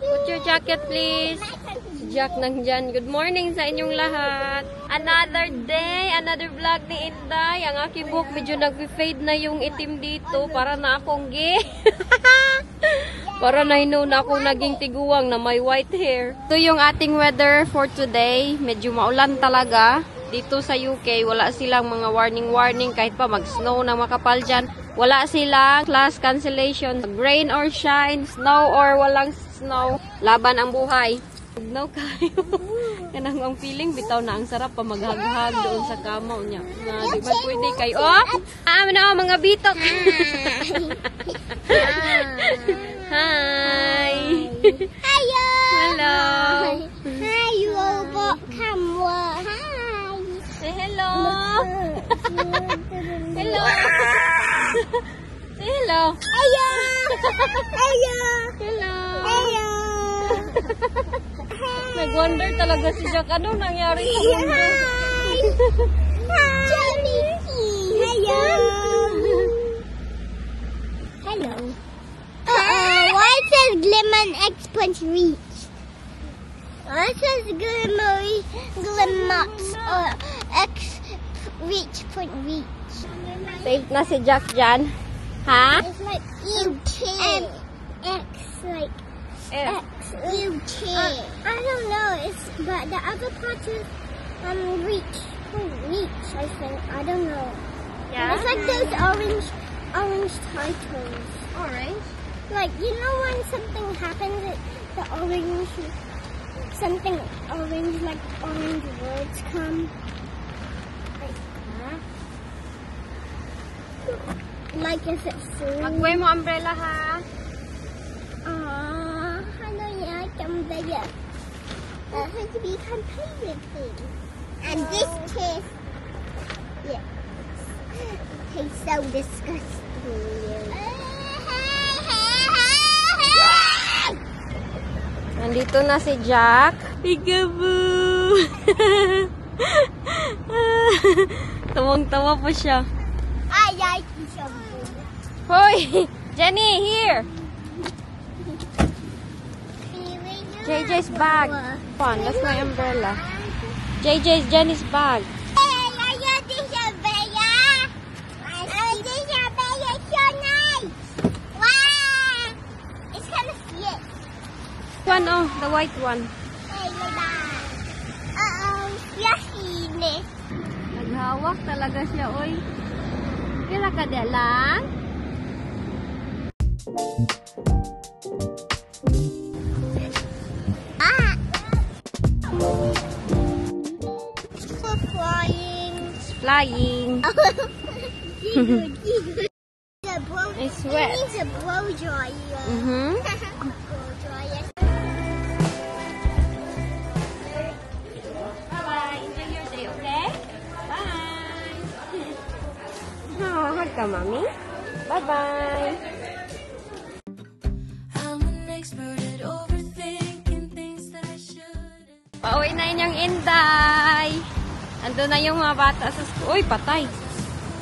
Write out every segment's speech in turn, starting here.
Put your jacket, please. Si Jack nandyan. Good morning sa inyong lahat. Another day, another vlog ni Inday. Ang aking book, medyo nag-fade na yung itim dito. Para na akong gay. Para na na akong naging tiguang na may white hair. Ito yung ating weather for today. Medyo maulan talaga. Dito sa UK, wala silang mga warning kahit pa mag-snow na makapal dyan. Wala silang class cancellation. Rain or shine, snow or walang snow. Laban ang buhay. No kayo. Kanang ang feeling, bitaw na ang sarap pa maghag-hag doon sa kama niya. Na, di ba pwede kayo? Oh! Na mga bitok! Hi! Hello! Hello! Hi, robot camera. Hi! Say hello! Hello! Say hello! Hello! Hello! Hello! Hello! Nag-wonder talaga si Jack. Anong nangyari sa mundo? Hi! Johnny! Hello! Hello! Why it says Glimmer X Punch Reach? Why it says Glimmer X Reach Point Reach? Safe na si Jack dyan. Ha? It's like UK. X like Eh. X UK. I don't know. It's but the other part is reach point reach. I think I don't know. Yeah? It's like those orange titles. Orange? Like you know when something happens, the orange something orange like orange words come. Like that. Like if it's food. Magbuhay mo umbrella, ha? Hello, yeah, come there. We can play with him. And this tastes, yeah, tastes so disgusting. Nandito na si Jack. Peekaboo! Tawang-tawa pa siya. I like something. Hoy! Jenny, here! JJ's bag. Fun, that's my umbrella. JJ's Jenny's bag. One, oh, the white one. Naghawak talaga siya, oy. Kila ka dia lang? Flying. It's wet. It needs a blow dryer. Mm-hmm. Blow dryer. Bye-bye. Enjoy your day, okay? Bye. Oh, hug ka, Mommy. Bye-bye. I'm an expert at overthinking things that I shouldn't. Pauwi na inyong Inday. Ando na yung mga bata sa school. Uy, patay.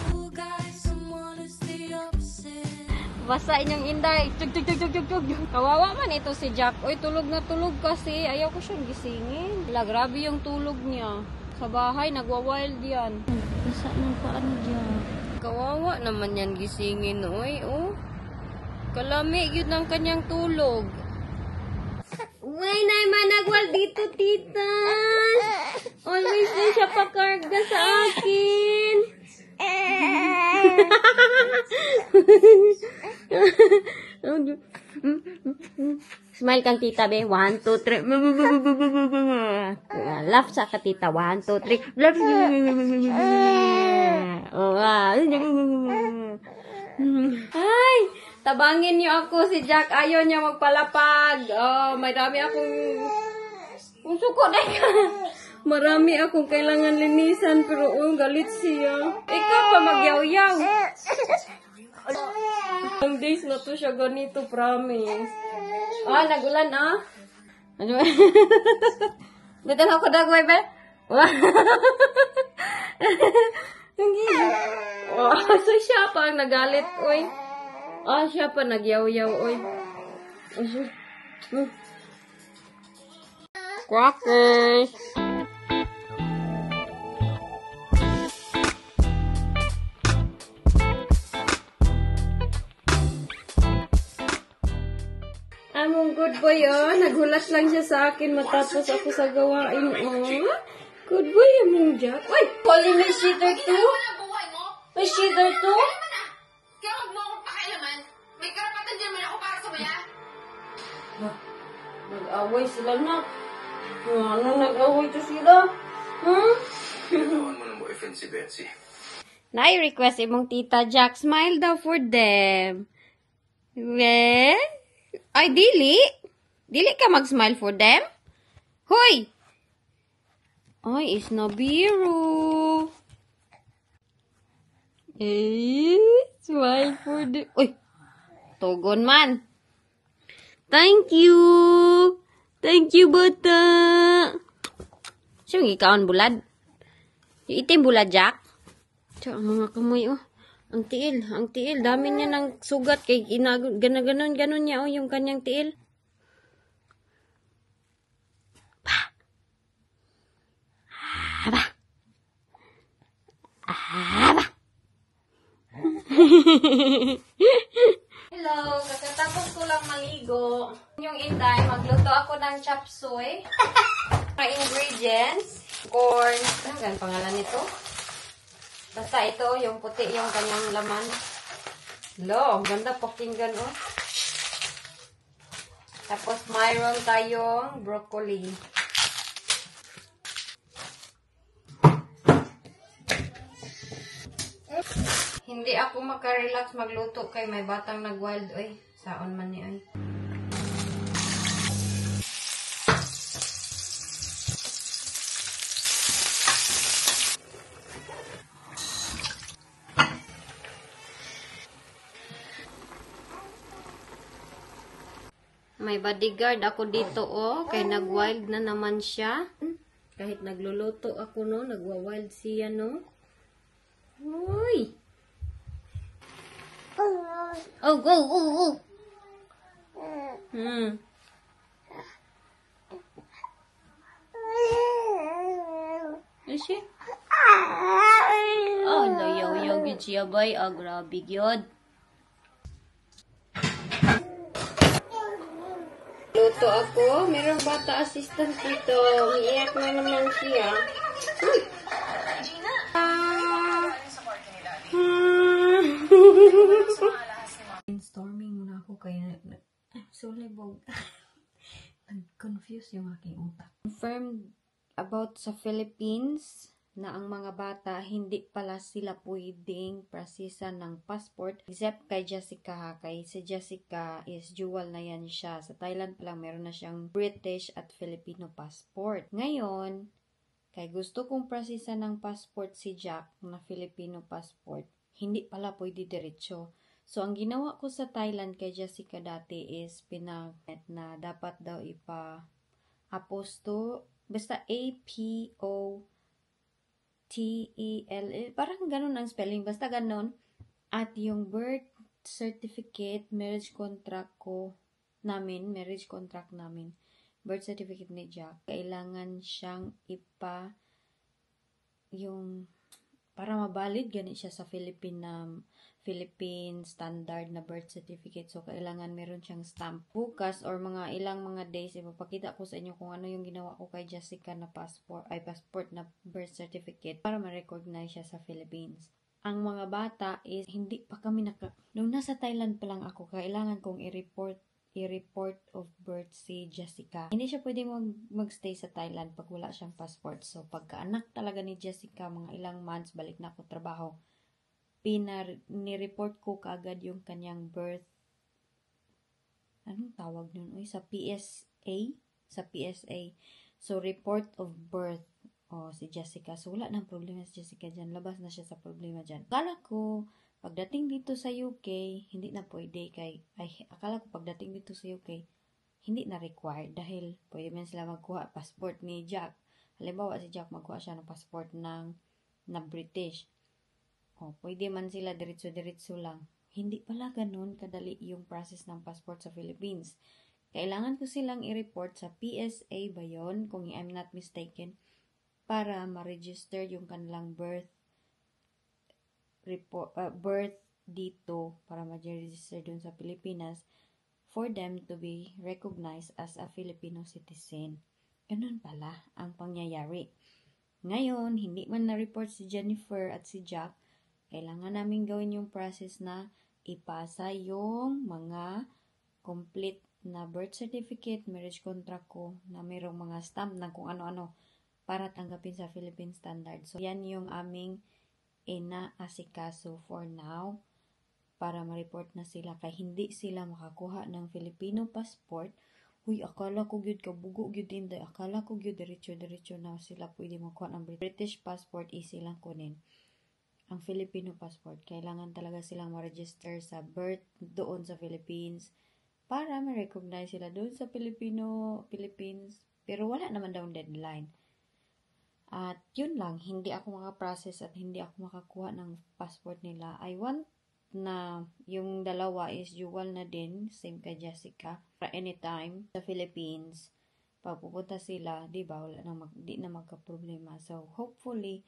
Cool guy, someone is the opposite. Basa inyong Inday. Tug. Kawawa man ito si Jack. Uy, tulog na tulog kasi. Ayaw ko siyang gisingin. Wala, grabe yung tulog niya. Sa bahay, nagwa-wild yan. Basa ng paan niya. Kawawa naman yan gisingin. Uy, oh. Kalami yun ang kanyang tulog. Uy, naman nagwal dito, tita. Always din siya pakarga sa akin. Smile kang tita, be. 1, 2, 3. Laugh sa ka, tita. 1, 2, 3. Laugh. Ay, tabangin niyo ako. Si Jack ayaw niya magpalapag. Oh, may dami akong suko na ka. Marami akong kailangan linisan pero galit siya. Ikaw pa magyaw-yaw. Ang days na to siya ganito, promise. Ah, nagulan, ah. Ano? Bitan ako dagway, be? So siya pa ang nagalit, oy. Siya pa nagyaw-yaw, oy. Crackers! Among good boy, oh. Nagulat lang siya sa akin matapos ako sa gawain, oh. Good boy, among Jack. Uy! Calling me cheater too? May cheater too? Kaya huwag mo akong pakialaman. May karapatan din naman ako para sa maya. Nag-away sila na. Ano nag-away to sila? Hmm? Ginawan mo ng boyfriend si Betsy. Na-request imong tita Jack, smile daw for them. We? Ay, dili. Dili ka mag-smile for them? Hoy! Ay, is na biro. Smile for them. Uy! Tugon man. Thank you. Thank you, bata. Sino ikaw bulad? Yung itim bulad, Jack? Tiyo, ang mga kamoy, oh. Ang tiil. Dami niya ng sugat kay ganon niya, oh, yung kanyang tiil. Hello, kakatapos ko lang maligo. Yung Inday, magluto ako ng chop suey. Mga ingredients, corn, ano pangalan nito? Basta ito, yung puti, yung kanyang laman. Lo, ang ganda pakinggan, oh. Tapos mayroon tayong broccoli. Hindi ako makarelax magluto kay may batang nag-wild, oy. Saon man ni, oy. May bodyguard ako dito, oh. Kay nag-wild na naman siya. Kahit nagluluto ako, no. Nagwa-wild siya, no. Uy! Oh, go, oh. Is she? Oh, layaw-yaw gid siya, bay. Ah, grabe gyud. Luto ako. Merong bata assistant dito. Umiiyak na naman siya. Uy! Brainstorming muna ako kaya sulibog. Confused yung aking utak. Confirmed about sa Philippines na ang mga bata hindi pala sila pwedeng prasisan ng passport except kay Jessica ha. Kay si Jessica is dual na yan siya. Sa Thailand pa lang meron na siyang British at Filipino passport. Ngayon, kay gusto kong prasisan ng passport si Jack na Filipino passport, hindi pala pwede diretso. So, ang ginawa ko sa Thailand kay Jessica dati is pinag-net na dapat daw aposto, basta A-P-O-T-E-L, parang ganun ang spelling, basta ganun. At yung birth certificate, marriage contract namin, birth certificate ni Jack, kailangan siyang para mabalid ganit siya sa Philippine standard na birth certificate. So, kailangan meron siyang stamp. Bukas or mga ilang mga days, ipapakita ko sa inyo kung ano yung ginawa ko kay Jessica na passport na birth certificate para ma-recognize siya sa Philippines. Ang mga bata is, hindi pa kami nung nasa Thailand pa lang ako, kailangan kong i-report of birth si Jessica. Hindi siya pwedeng magstay sa Thailand pag wala siyang passport. So, pagkaanak talaga ni Jessica, mga ilang months, balik na ako trabaho, ni-report ko kaagad yung kanyang birth, anong tawag nun? Sa PSA? Sa PSA. So, report of birth. Si Jessica. So, wala nang problema si Jessica dyan. Labas na siya sa problema dyan. Akala ko, pagdating dito sa UK, hindi na pwede akala ko pagdating dito sa UK, hindi na required dahil pwede man sila magkuha passport ni Jack. Halimbawa si Jack magkuha siya ng passport na British. Pwede man sila diretso-diretso lang. Hindi pala ganun kadali yung process ng passport sa Philippines. Kailangan ko silang i-report sa PSA ba yun, kung I'm not mistaken, para ma-register yung kanilang birth dito, para ma-register dun sa Pilipinas, for them to be recognized as a Filipino citizen. Ganun pala ang pangyayari. Ngayon, hindi man na-report si Jennifer at si Jack, kailangan namin gawin yung process na ipasa yung mga complete na birth certificate, marriage contract ko, na mayroong mga stamp na kung ano-ano para tanggapin sa Philippine Standard. So, yan yung aming inaasikaso for now para ma-report na sila kay hindi sila makakuha ng Filipino passport. Uy, akala ko gyud kabugo gyud Inday. Akala ko gyud diretso-diretso na sila pwede makuha ng British passport, easy lang kunin. Ang Filipino passport, kailangan talaga silang ma-register sa birth doon sa Philippines para ma-recognize sila doon sa Philippines. Pero wala naman daw deadline. At yun lang, hindi ako makaprocess at hindi ako makakuha ng passport nila. I want na yung dalawa is dual na din, same kay Jessica. Para anytime sa Philippines, pag pupunta sila, di ba, di na magka-problema. So, hopefully,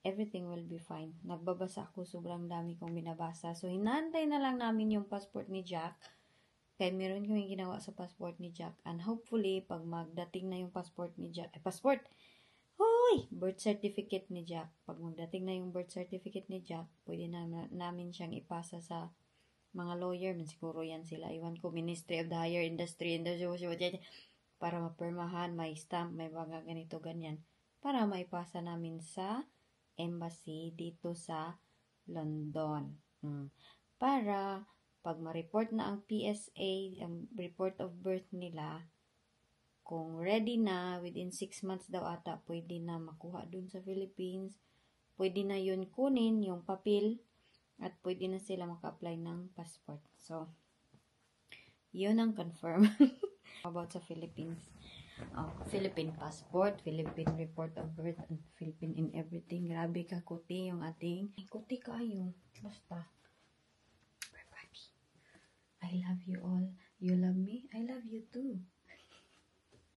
everything will be fine. Nagbabasa ako, sobrang dami kong binabasa. So, hinantay na lang namin yung passport ni Jack. Kaya meron kami ginawa sa passport ni Jack. And hopefully, pag magdating na yung passport ni Jack, birth certificate ni Jack. Pag magdating na yung birth certificate ni Jack, pwede namin siyang ipasa sa mga lawyer. Siguro yan sila. Iwan ko, Ministry of the Higher Industry, para mapirmahan, may stamp, may mga ganito, ganyan. Para maipasa namin sa embassy dito sa London. Para pag ma-report na ang PSA, ang report of birth nila, kung ready na, within 6 months daw ata, pwede na makuha dun sa Philippines. Pwede na yun kunin, yung papel, at pwede na sila maka-apply ng passport. So, yun ang confirm about sa Philippines. Philippine passport, Philippine report of birth, and Philippine in everything. Grabe ka, kuti yung ating. Kuti kayo. Basta. Everybody. I love you all. You love me? I love you too.